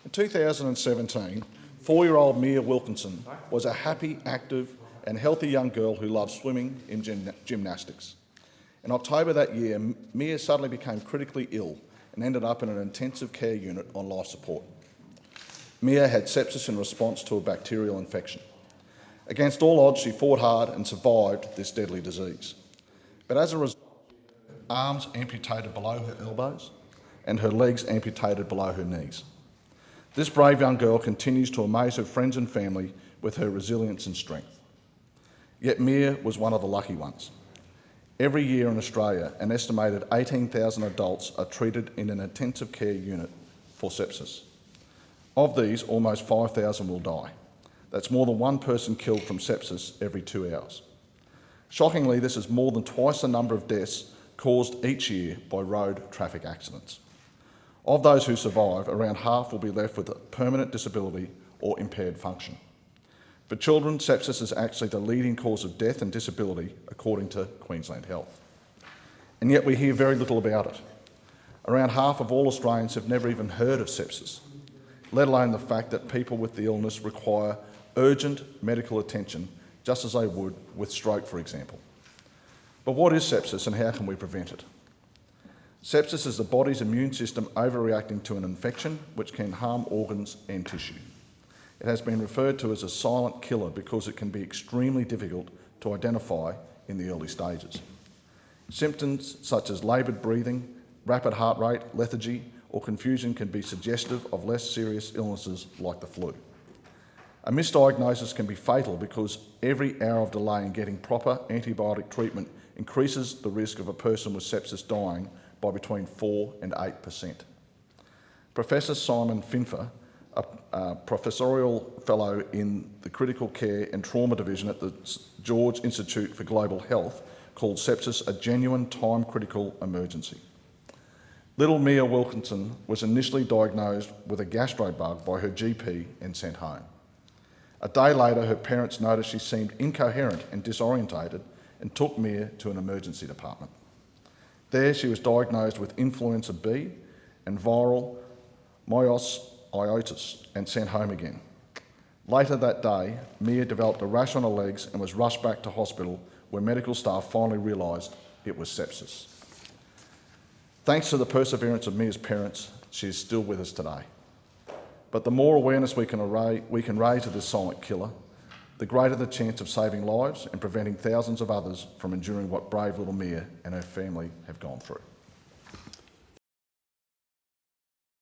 In 2017, 4-year-old Mia Wilkinson was a happy, active and healthy young girl who loved swimming and gymnastics. In October that year, Mia suddenly became critically ill and ended up in an intensive care unit on life support. Mia had sepsis in response to a bacterial infection. Against all odds, she fought hard and survived this deadly disease. But as a result, her arms amputated below her elbows and her legs amputated below her knees. This brave young girl continues to amaze her friends and family with her resilience and strength. Yet Mia was one of the lucky ones. Every year in Australia, an estimated 18,000 adults are treated in an intensive care unit for sepsis. Of these, almost 5,000 will die. That's more than one person killed from sepsis every 2 hours. Shockingly, this is more than twice the number of deaths caused each year by road traffic accidents. Of those who survive, around half will be left with a permanent disability or impaired function. For children, sepsis is actually the leading cause of death and disability, according to Queensland Health. And yet we hear very little about it. Around half of all Australians have never even heard of sepsis, let alone the fact that people with the illness require urgent medical attention, just as they would with stroke, for example. But what is sepsis and how can we prevent it? Sepsis is the body's immune system overreacting to an infection which can harm organs and tissue. It has been referred to as a silent killer because it can be extremely difficult to identify in the early stages. Symptoms such as laboured breathing, rapid heart rate, lethargy or confusion can be suggestive of less serious illnesses like the flu. A misdiagnosis can be fatal because every hour of delay in getting proper antibiotic treatment increases the risk of a person with sepsis dying by between 4 and 8%. Professor Simon Finfer, a professorial fellow in the Critical Care and Trauma Division at the George Institute for Global Health, called sepsis a genuine time-critical emergency. Little Mia Wilkinson was initially diagnosed with a gastrobug by her GP and sent home. A day later, her parents noticed she seemed incoherent and disorientated and took Mia to an emergency department. There she was diagnosed with influenza B and viral myositis and sent home again. Later that day, Mia developed a rash on her legs and was rushed back to hospital where medical staff finally realised it was sepsis. Thanks to the perseverance of Mia's parents, she is still with us today. But the more awareness we can raise of this silent killer, the greater the chance of saving lives and preventing thousands of others from enduring what brave little Mia and her family have gone through.